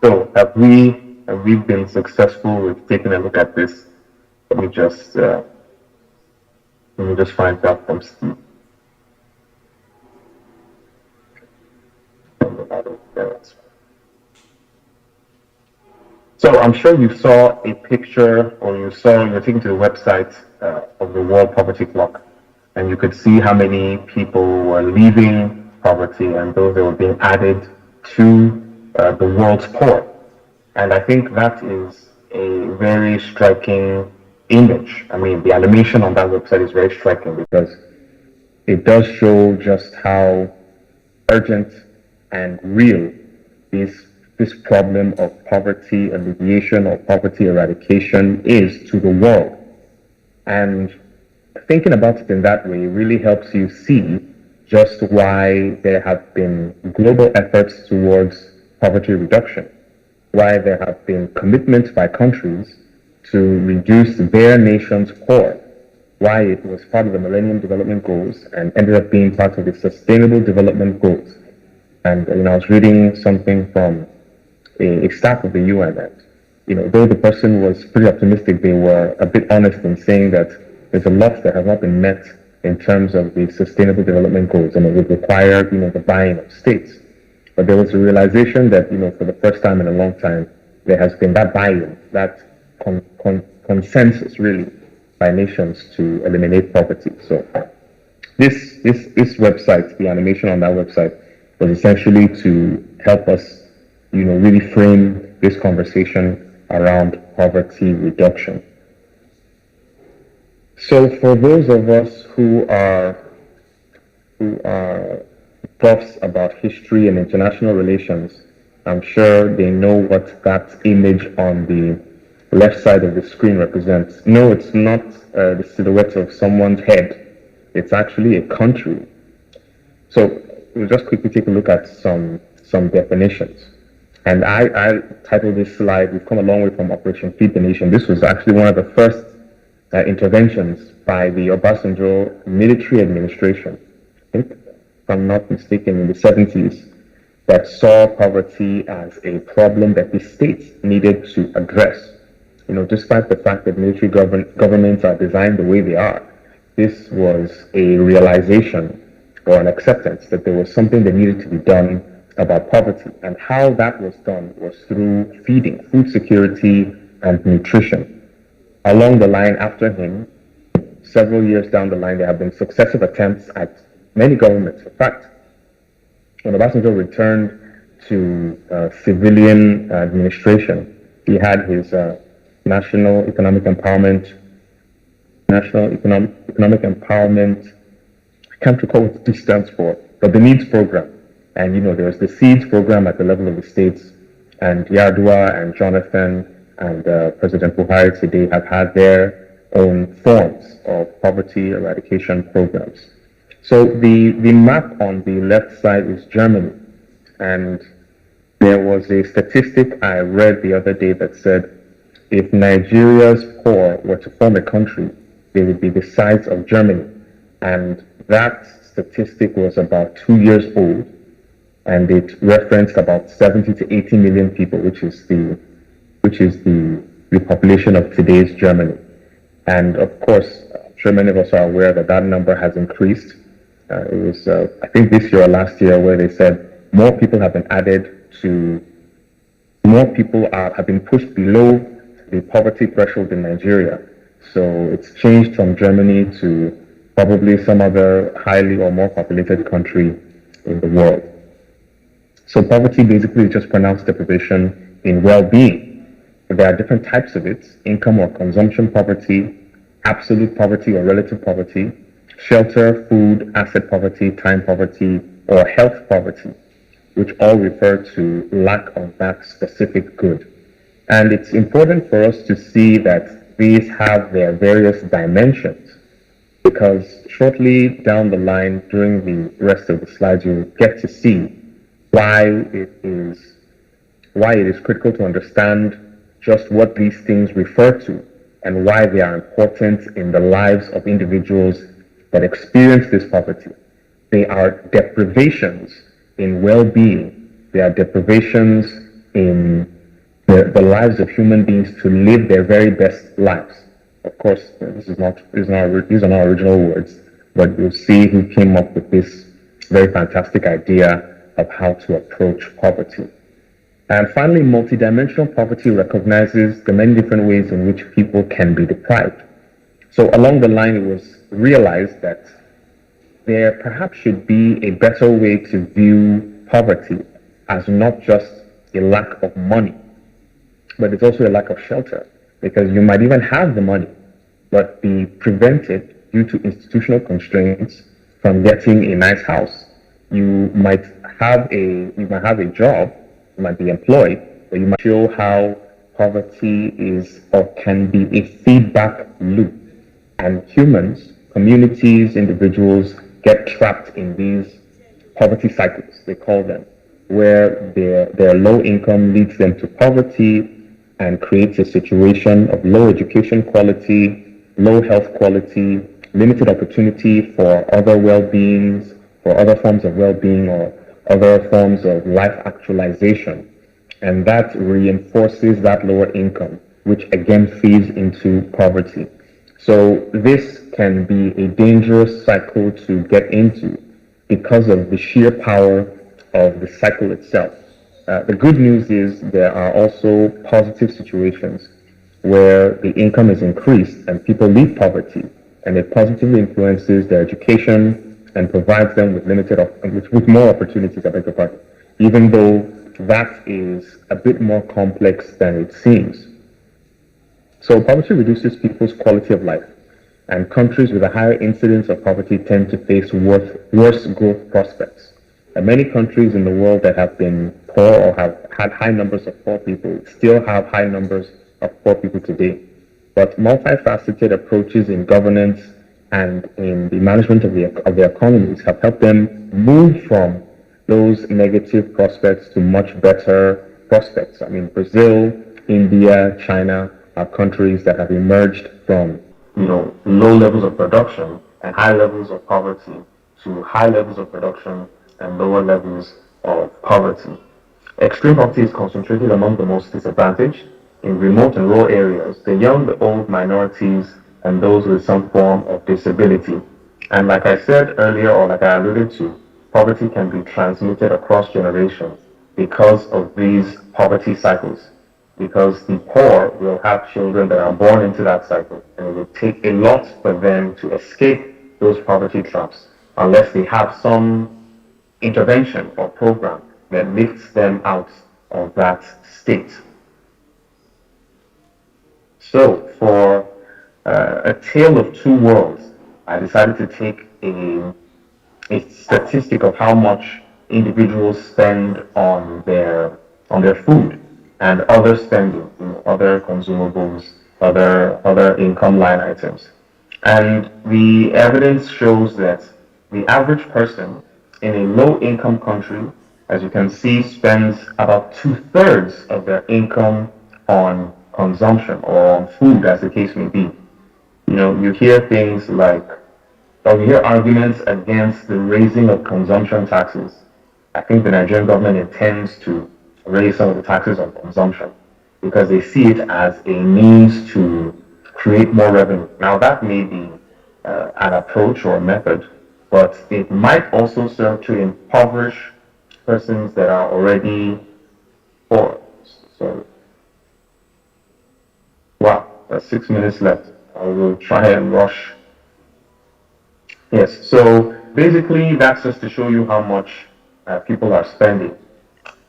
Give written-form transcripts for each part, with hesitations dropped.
So have we been successful with taking a look at this? Let me just uh, let me just find out from Steve. So I'm sure you saw a picture, or you're taken to the website of the World Poverty Clock, and you could see how many people were leaving poverty and those that were being added to the world's poor. And I think that is a very striking image. I mean, the animation on that website is very striking because it does show just how urgent and real this this problem of poverty alleviation or poverty eradication is to the world. And thinking about it in that way really helps you see just why there have been global efforts towards poverty reduction, why there have been commitments by countries to reduce their nation's poor, why it was part of the Millennium Development Goals and ended up being part of the Sustainable Development Goals. And I was reading something from a staff of the UN, and though the person was pretty optimistic, they were a bit honest in saying that there's a lot that has not been met in terms of the Sustainable Development Goals, and it would require the buy-in of states. But there was a realization that for the first time in a long time, there has been that buy-in, that consensus really by nations to eliminate poverty. So this website, the animation on that website, was essentially to help us, really frame this conversation around poverty reduction. So for those of us who are buffs about history and international relations, I'm sure they know what that image on the left side of the screen represents. No, it's not the silhouette of someone's head. It's actually a country. So we'll just quickly take a look at some definitions. And I titled this slide, "We've come a long way from Operation Feed the Nation." This was actually one of the first interventions by the Obasanjo military administration, I think, if I'm not mistaken, in the 70s, that saw poverty as a problem that the states needed to address. Despite the fact that military governments are designed the way they are, this was a realization or an acceptance that there was something that needed to be done about poverty. And how that was done was through feeding, food security, and nutrition. Along the line after him, several years down the line, there have been successive attempts at many governments. In fact, when Obasanjo returned to civilian administration, he had his National Economic Empowerment, I can't recall what this stands for, but the NEEDS program. And there was the SEEDS program at the level of the states, and Yardua and Jonathan and President Buhari today have had their own forms of poverty eradication programs. So the map on the left side is Germany, and there was a statistic I read the other day that said if Nigeria's poor were to form a country, they would be the size of Germany. And that statistic was about 2 years old, and it referenced about 70 to 80 million people, which is the population of today's Germany. And of course, I'm sure many of us are aware that that number has increased. It was, I think, this year or last year, where they said more people have been added to, more people have been pushed below the poverty threshold in Nigeria. So it's changed from Germany to probably some other highly or more populated country in the world. So poverty basically is just pronounced deprivation in well-being. There are different types of it: income or consumption poverty, absolute poverty or relative poverty, shelter, food, asset poverty, time poverty, or health poverty, which all refer to lack of that specific good. And it's important for us to see that these have their various dimensions, because shortly down the line, during the rest of the slides, you'll get to see why it is critical to understand just what these things refer to and why they are important in the lives of individuals that experience this poverty. They are deprivations in well-being. They are deprivations in the lives of human beings to live their very best lives. Of course, these are not original words, but you'll see who came up with this very fantastic idea of how to approach poverty. And finally, multidimensional poverty recognizes the many different ways in which people can be deprived. So along the line, it was realized that there perhaps should be a better way to view poverty as not just a lack of money, but it's also a lack of shelter, because you might even have the money, but be prevented due to institutional constraints from getting a nice house. You might have a job, you might be employed, but you might show how poverty is or can be a feedback loop. And humans, communities, individuals get trapped in these poverty cycles, they call them, where their low income leads them to poverty and creates a situation of low education quality, low health quality, limited opportunity for other well-beings, for other forms of well-being or other forms of life actualization. And that reinforces that lower income, which again feeds into poverty. So this can be a dangerous cycle to get into because of the sheer power of the cycle itself. The good news is there are also positive situations where the income is increased and people leave poverty, and it positively influences their education and provides them with with more opportunities, I beg your pardon, even though that is a bit more complex than it seems. So poverty reduces people's quality of life, and countries with a higher incidence of poverty tend to face worse growth prospects. And many countries in the world that have been poor or have had high numbers of poor people still have high numbers of poor people today. But multifaceted approaches in governance and in the management of the economies have helped them move from those negative prospects to much better prospects. I mean, Brazil, India, China are countries that have emerged from low levels of production and high levels of poverty to high levels of production and lower levels of poverty. Extreme poverty is concentrated among the most disadvantaged in remote and rural areas, the young, the old, minorities, and those with some form of disability. And like I said earlier, or like I alluded to, poverty can be transmitted across generations because of these poverty cycles. Because the poor will have children that are born into that cycle, and it will take a lot for them to escape those poverty traps unless they have some intervention or program that lifts them out of that state. So for a tale of two worlds, I decided to take a statistic of how much individuals spend on their food and other spending, other consumables, other income line items. And the evidence shows that the average person in a low income country, as you can see, spends about 2/3 of their income on consumption or on food, as the case may be. You hear things like, or you hear arguments against the raising of consumption taxes. I think the Nigerian government intends to raise some of the taxes on consumption because they see it as a means to create more revenue. Now, that may be an approach or a method, but it might also serve to impoverish persons that are already poor. So, wow, that's 6 minutes left. I will try and rush. Yes, so basically that's just to show you how much people are spending.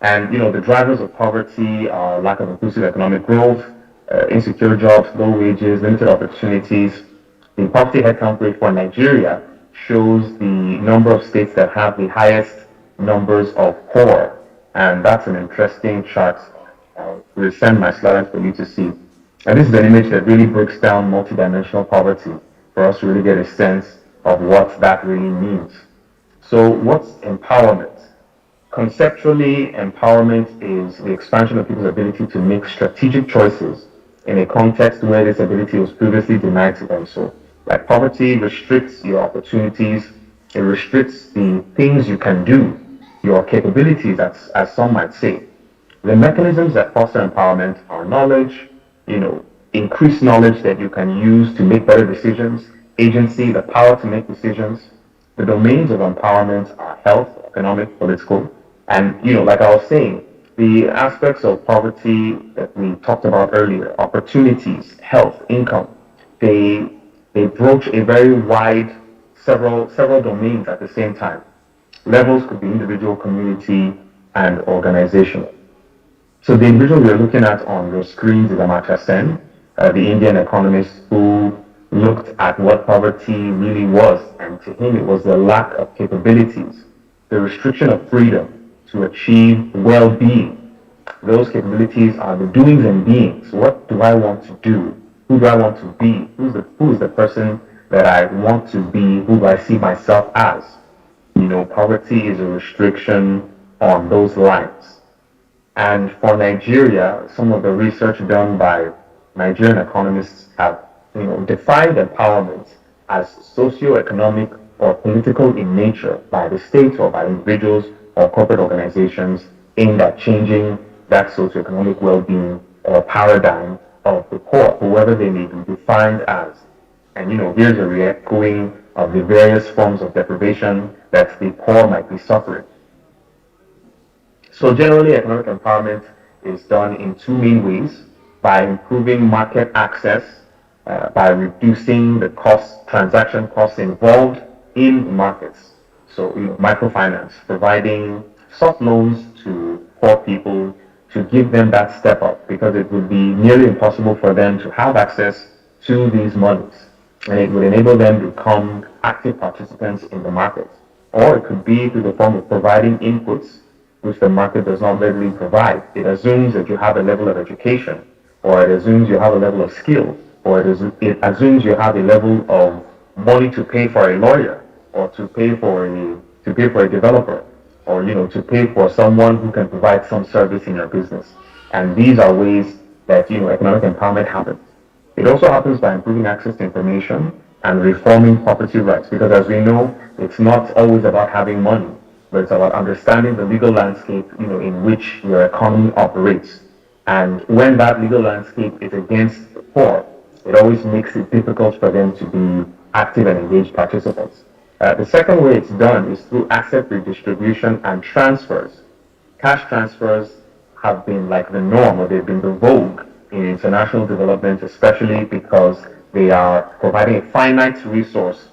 And the drivers of poverty are lack of inclusive economic growth, insecure jobs, low wages, limited opportunities. The poverty headcount rate for Nigeria shows the number of states that have the highest numbers of poor. And that's an interesting chart. We'll send my slides for you to see. And this is an image that really breaks down multidimensional poverty for us to really get a sense of what that really means. So what's empowerment? Conceptually, empowerment is the expansion of people's ability to make strategic choices in a context where this ability was previously denied to them. So, like poverty restricts your opportunities, it restricts the things you can do, your capabilities, as some might say. The mechanisms that foster empowerment are knowledge, increased knowledge that you can use to make better decisions, agency, the power to make decisions. The domains of empowerment are health, economic, political, and like I was saying, the aspects of poverty that we talked about earlier, opportunities, health, income, they they broach a very wide several domains at the same time. Levels could be individual, community, and organizational. So the individual we're looking at on your screens is Amartya Sen, the Indian economist who looked at what poverty really was, and to him it was the lack of capabilities, the restriction of freedom to achieve well-being. Those capabilities are the doings and beings. What do I want to do? Who do I want to be? Who is the person that I want to be? Who do I see myself as? Poverty is a restriction on those lines. And for Nigeria, some of the research done by Nigerian economists have, defined empowerment as socio-economic or political in nature by the state or by individuals or corporate organizations aimed at changing that socio-economic well-being or paradigm of the poor, whoever they may be defined as. And here's a re-echoing of the various forms of deprivation that the poor might be suffering. So generally, economic empowerment is done in two main ways: by improving market access, by reducing the transaction costs involved in markets. So, microfinance, providing soft loans to poor people to give them that step up, because it would be nearly impossible for them to have access to these monies, and it would enable them to become active participants in the market. Or it could be through the form of providing inputs which the market does not readily provide. It assumes that you have a level of education, or it assumes you have a level of skill, or it assumes you have a level of money to pay for a lawyer, or to pay for a developer, or to pay for someone who can provide some service in your business. And these are ways that economic empowerment happens. It also happens by improving access to information and reforming property rights, because as we know, it's not always about having money, but it's about understanding the legal landscape, in which your economy operates. And when that legal landscape is against the poor, it always makes it difficult for them to be active and engaged participants. The second way it's done is through asset redistribution and transfers. Cash transfers have been like the norm, or they've been the vogue in international development, especially because they are providing a finite resource,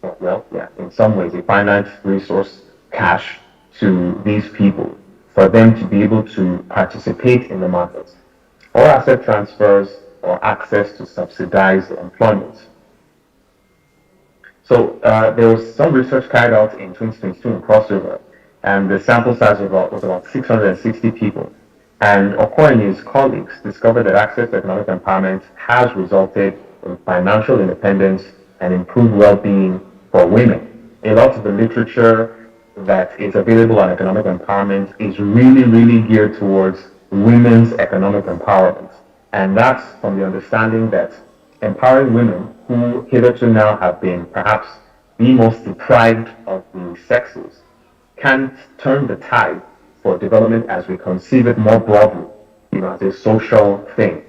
in some ways, a finite resource, cash, to these people for them to be able to participate in the markets, or asset transfers, or access to subsidized employment. So there was some research carried out in 2022 in Cross River, and the sample size was about 660 people. And Okoye and his colleagues discovered that access to economic empowerment has resulted in financial independence and improved well-being for women. A lot of the literature that is available on economic empowerment is really, really geared towards women's economic empowerment. And that's from the understanding that empowering women, who hitherto now have been perhaps the most deprived of the sexes, can turn the tide for development as we conceive it more broadly, as a social thing.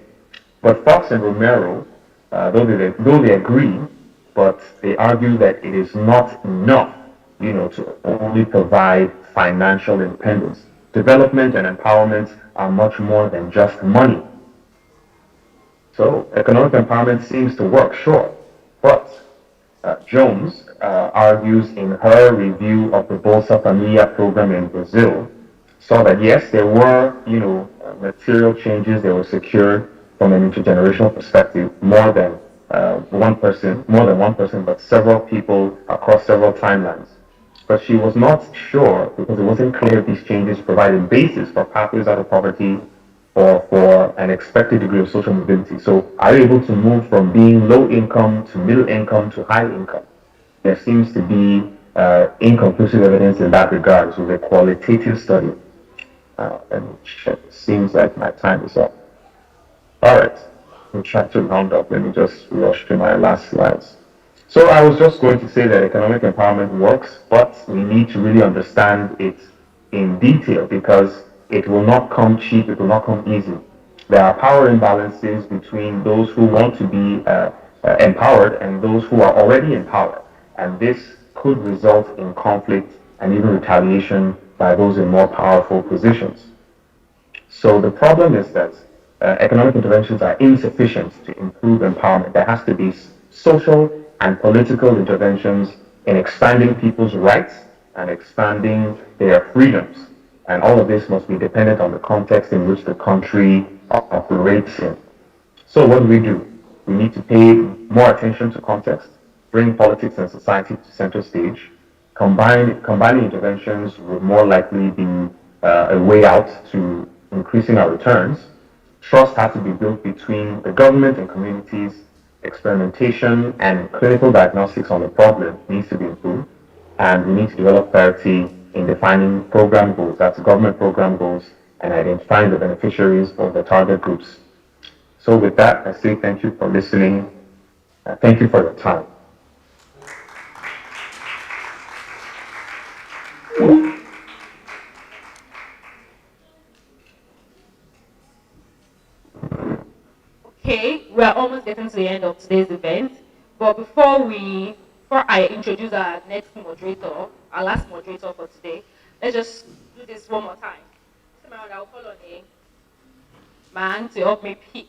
But Fox and Romero, though they agree, but they argue that it is not enough, to only provide financial independence. Development and empowerment are much more than just money. So economic empowerment seems to work, sure, but Jones argues in her review of the Bolsa Familia program in Brazil, saw that yes, there were, material changes that were secured from an intergenerational perspective, more than one person, but several people across several timelines. But she was not sure, because it wasn't clear if these changes provided basis for pathways out of poverty or for an expected degree of social mobility. So are you able to move from being low income to middle income to high income? There seems to be inconclusive evidence in that regard. It was a qualitative study. And it seems like my time is up. All right, I'm trying to round up. Let me just rush to my last slides. So I was just going to say that economic empowerment works, but we need to really understand it in detail, because it will not come cheap, it will not come easy. There are power imbalances between those who want to be empowered and those who are already in power. And this could result in conflict and even retaliation by those in more powerful positions. So the problem is that economic interventions are insufficient to improve empowerment. There has to be social and political interventions in expanding people's rights and expanding their freedoms. And all of this must be dependent on the context in which the country operates in. So what do? We need to pay more attention to context, bring politics and society to center stage. Combining interventions would more likely be a way out to increasing our returns. Trust has to be built between the government and communities. Experimentation and clinical diagnostics on the problem needs to be improved. And we need to develop clarity in defining program goals, that's government program goals, and identifying the beneficiaries or the target groups. So with that, I say thank you for listening. Thank you for your time. Okay, we are almost getting to the end of today's event. But before I introduce our next moderator, our last moderator for today, let's just do this one more time. I'll call on a man to help me pick.